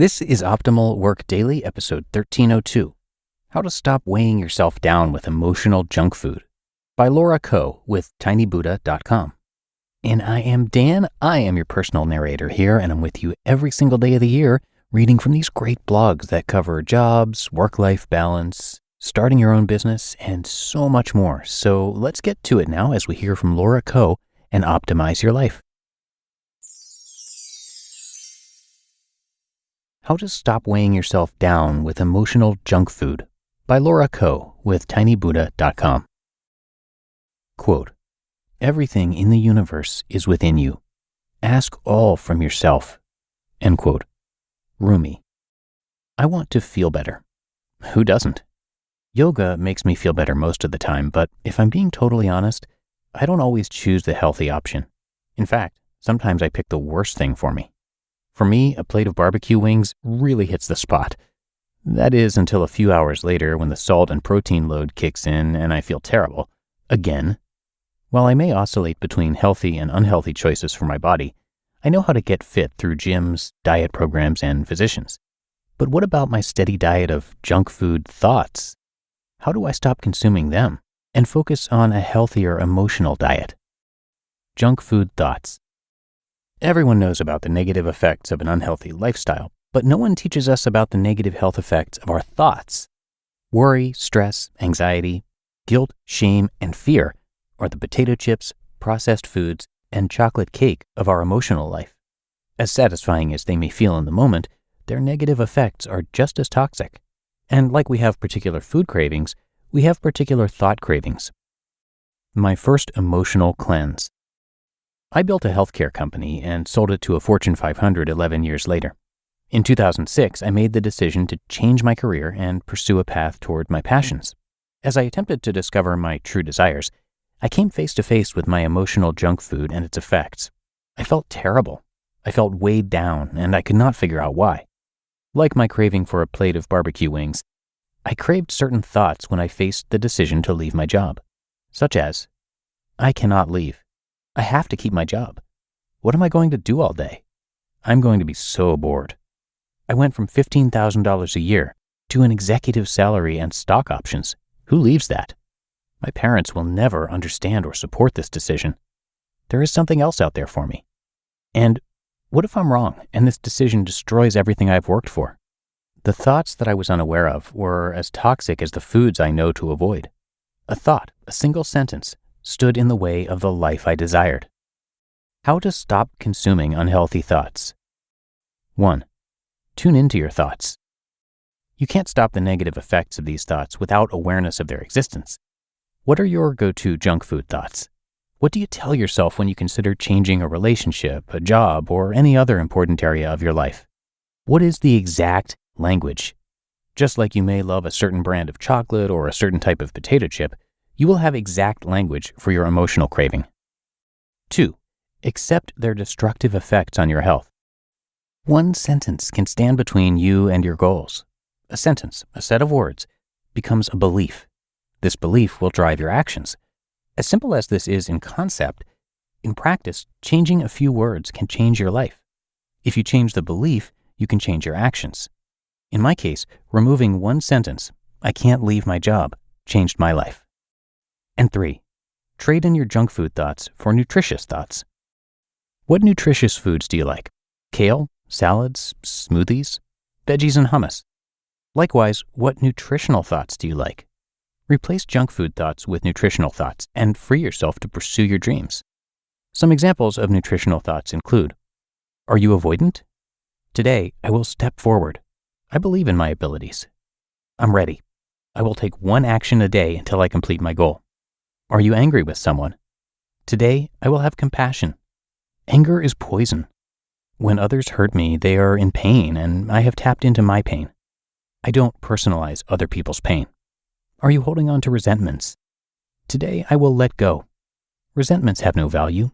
This is Optimal Work Daily, episode 1302, How to Stop Weighing Yourself Down with Emotional Junk Food, by Laura Coe with tinybuddha.com. And I am Dan, I am your personal narrator here, and I'm with you every single day of the year, reading from these great blogs that cover jobs, work-life balance, starting your own business, and so much more. So let's get to it now as we hear from Laura Coe and optimize your life. How to Stop Weighing Yourself Down with Emotional Junk Food, by Laura Coe with tinybuddha.com. Quote, "Everything in the universe is within you. Ask all from yourself." End quote. Rumi. I want to feel better. Who doesn't? Yoga makes me feel better most of the time, but if I'm being totally honest, I don't always choose the healthy option. In fact, sometimes I pick the worst thing for me. For me, a plate of barbecue wings really hits the spot. That is until a few hours later when the salt and protein load kicks in and I feel terrible. Again. While I may oscillate between healthy and unhealthy choices for my body, I know how to get fit through gyms, diet programs, and physicians. But what about my steady diet of junk food thoughts? How do I stop consuming them and focus on a healthier emotional diet? Junk food thoughts. Everyone knows about the negative effects of an unhealthy lifestyle, but no one teaches us about the negative health effects of our thoughts. Worry, stress, anxiety, guilt, shame, and fear are the potato chips, processed foods, and chocolate cake of our emotional life. As satisfying as they may feel in the moment, their negative effects are just as toxic. And like we have particular food cravings, we have particular thought cravings. My first emotional cleanse. I built a healthcare company and sold it to a Fortune 500 11 years later. In 2006, I made the decision to change my career and pursue a path toward my passions. As I attempted to discover my true desires, I came face to face with my emotional junk food and its effects. I felt terrible. I felt weighed down, and I could not figure out why. Like my craving for a plate of barbecue wings, I craved certain thoughts when I faced the decision to leave my job, such as, I cannot leave. I have to keep my job. What am I going to do all day? I'm going to be so bored. I went from $15,000 a year to an executive salary and stock options. Who leaves that? My parents will never understand or support this decision. There is something else out there for me. And what if I'm wrong and this decision destroys everything I've worked for? The thoughts that I was unaware of were as toxic as the foods I know to avoid. A thought, a single sentence, stood in the way of the life I desired. How to stop consuming unhealthy thoughts. 1. Tune into your thoughts. You can't stop the negative effects of these thoughts without awareness of their existence. What are your go-to junk food thoughts? What do you tell yourself when you consider changing a relationship, a job, or any other important area of your life? What is the exact language? Just like you may love a certain brand of chocolate or a certain type of potato chip, you will have exact language for your emotional craving. 2. Accept their destructive effects on your health. One sentence can stand between you and your goals. A sentence, a set of words, becomes a belief. This belief will drive your actions. As simple as this is in concept, in practice, changing a few words can change your life. If you change the belief, you can change your actions. In my case, removing one sentence, I can't leave my job, changed my life. And 3, trade in your junk food thoughts for nutritious thoughts. What nutritious foods do you like? Kale, salads, smoothies, veggies, and hummus. Likewise, what nutritional thoughts do you like? Replace junk food thoughts with nutritional thoughts and free yourself to pursue your dreams. Some examples of nutritional thoughts include, are you avoidant? Today, I will step forward. I believe in my abilities. I'm ready. I will take one action a day until I complete my goal. Are you angry with someone? Today, I will have compassion. Anger is poison. When others hurt me, they are in pain, and I have tapped into my pain. I don't personalize other people's pain. Are you holding on to resentments? Today, I will let go. Resentments have no value.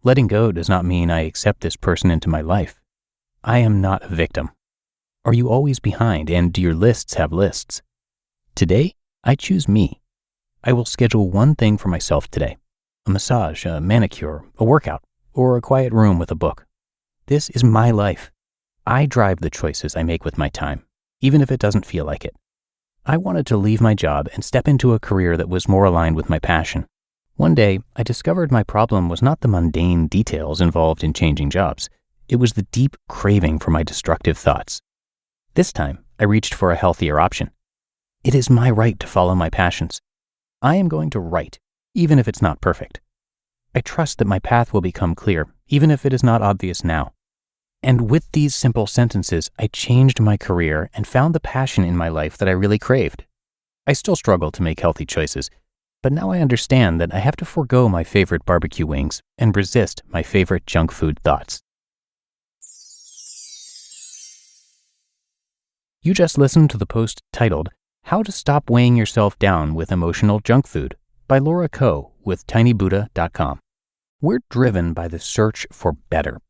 Letting go does not mean I accept this person into my life. I am not a victim. Are you always behind, and do your lists have lists? Today, I choose me. I will schedule one thing for myself today. A massage, a manicure, a workout, or a quiet room with a book. This is my life. I drive the choices I make with my time, even if it doesn't feel like it. I wanted to leave my job and step into a career that was more aligned with my passion. One day, I discovered my problem was not the mundane details involved in changing jobs. It was the deep craving for my destructive thoughts. This time, I reached for a healthier option. It is my right to follow my passions. I am going to write, even if it's not perfect. I trust that my path will become clear, even if it is not obvious now. And with these simple sentences, I changed my career and found the passion in my life that I really craved. I still struggle to make healthy choices, but now I understand that I have to forego my favorite barbecue wings and resist my favorite junk food thoughts. You just listened to the post titled, How to Stop Weighing Yourself Down with Emotional Junk Food by Laura Coe with tinybuddha.com. We're driven by the search for better.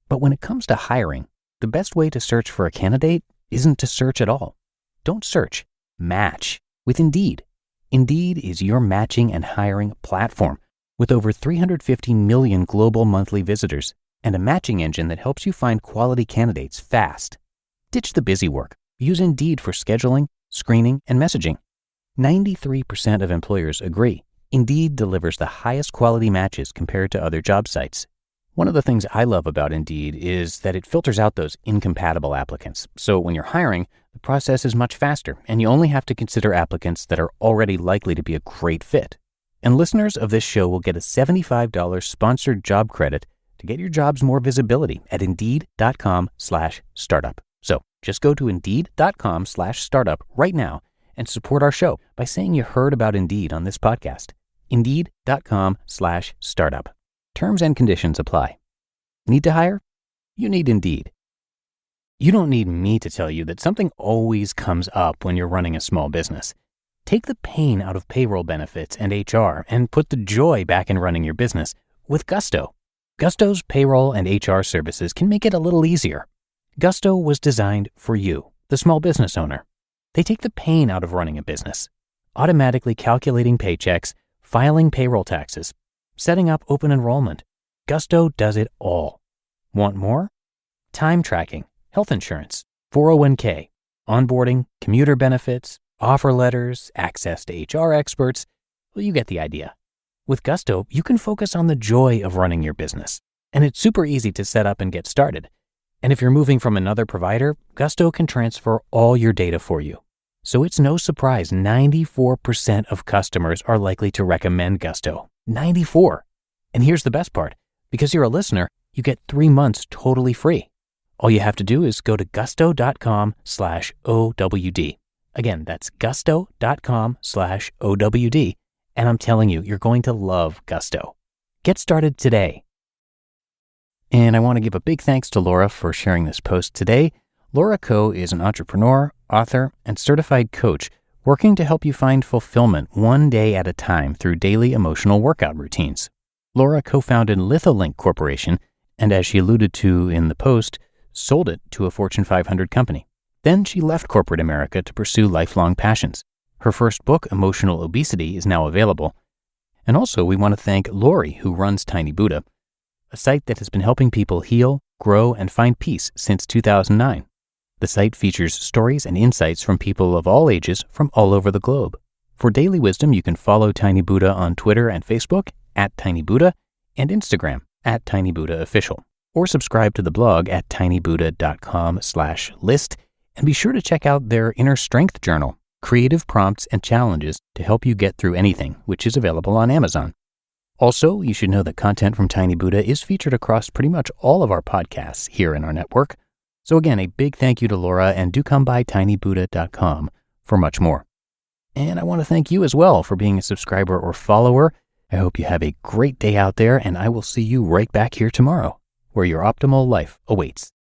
But when it comes to hiring, the best way to search for a candidate isn't to search at all. Don't search, match with Indeed. Indeed is your matching and hiring platform with over 350 million global monthly visitors and a matching engine that helps you find quality candidates fast. Ditch the busy work. Use Indeed for scheduling, screening, and messaging. 93% of employers agree Indeed delivers the highest quality matches compared to other job sites. One of the things I love about Indeed is that it filters out those incompatible applicants. So when you're hiring, the process is much faster, and you only have to consider applicants that are already likely to be a great fit. And listeners of this show will get a $75 sponsored job credit to get your jobs more visibility at Indeed.com/startup. So just go to Indeed.com/startup right now and support our show by saying you heard about Indeed on this podcast. Indeed.com/startup. Terms and conditions apply. Need to hire? You need Indeed. You don't need me to tell you that something always comes up when you're running a small business. Take the pain out of payroll benefits and HR and put the joy back in running your business with Gusto. Gusto's payroll and HR services can make it a little easier. Gusto was designed for you, the small business owner. They take the pain out of running a business, automatically calculating paychecks, filing payroll taxes, setting up open enrollment. Gusto does it all. Want more? Time tracking, health insurance, 401k, onboarding, commuter benefits, offer letters, access to HR experts. Well, you get the idea. With Gusto, you can focus on the joy of running your business, and it's super easy to set up and get started. And if you're moving from another provider, Gusto can transfer all your data for you. So it's no surprise 94% of customers are likely to recommend Gusto. 94. And here's the best part. Because you're a listener, you get 3 months totally free. All you have to do is go to gusto.com/OWD. Again, that's gusto.com/OWD. And I'm telling you, you're going to love Gusto. Get started today. And I want to give a big thanks to Laura for sharing this post today. Laura Coe is an entrepreneur, author, and certified coach working to help you find fulfillment one day at a time through daily emotional workout routines. Laura co-founded Litholink Corporation, and as she alluded to in the post, sold it to a Fortune 500 company. Then she left corporate America to pursue lifelong passions. Her first book, Emotional Obesity, is now available. And also, we want to thank Lori, who runs Tiny Buddha, a site that has been helping people heal, grow, and find peace since 2009. The site features stories and insights from people of all ages from all over the globe. For daily wisdom, you can follow Tiny Buddha on Twitter and Facebook @TinyBuddha and Instagram @TinyBuddhaOfficial, or subscribe to the blog at tinybuddha.com/list, and be sure to check out their Inner Strength Journal, creative prompts and challenges to help you get through anything, which is available on Amazon. Also, you should know that content from Tiny Buddha is featured across pretty much all of our podcasts here in our network. So again, a big thank you to Laura, and do come by tinybuddha.com for much more. And I want to thank you as well for being a subscriber or follower. I hope you have a great day out there, and I will see you right back here tomorrow, where your optimal life awaits.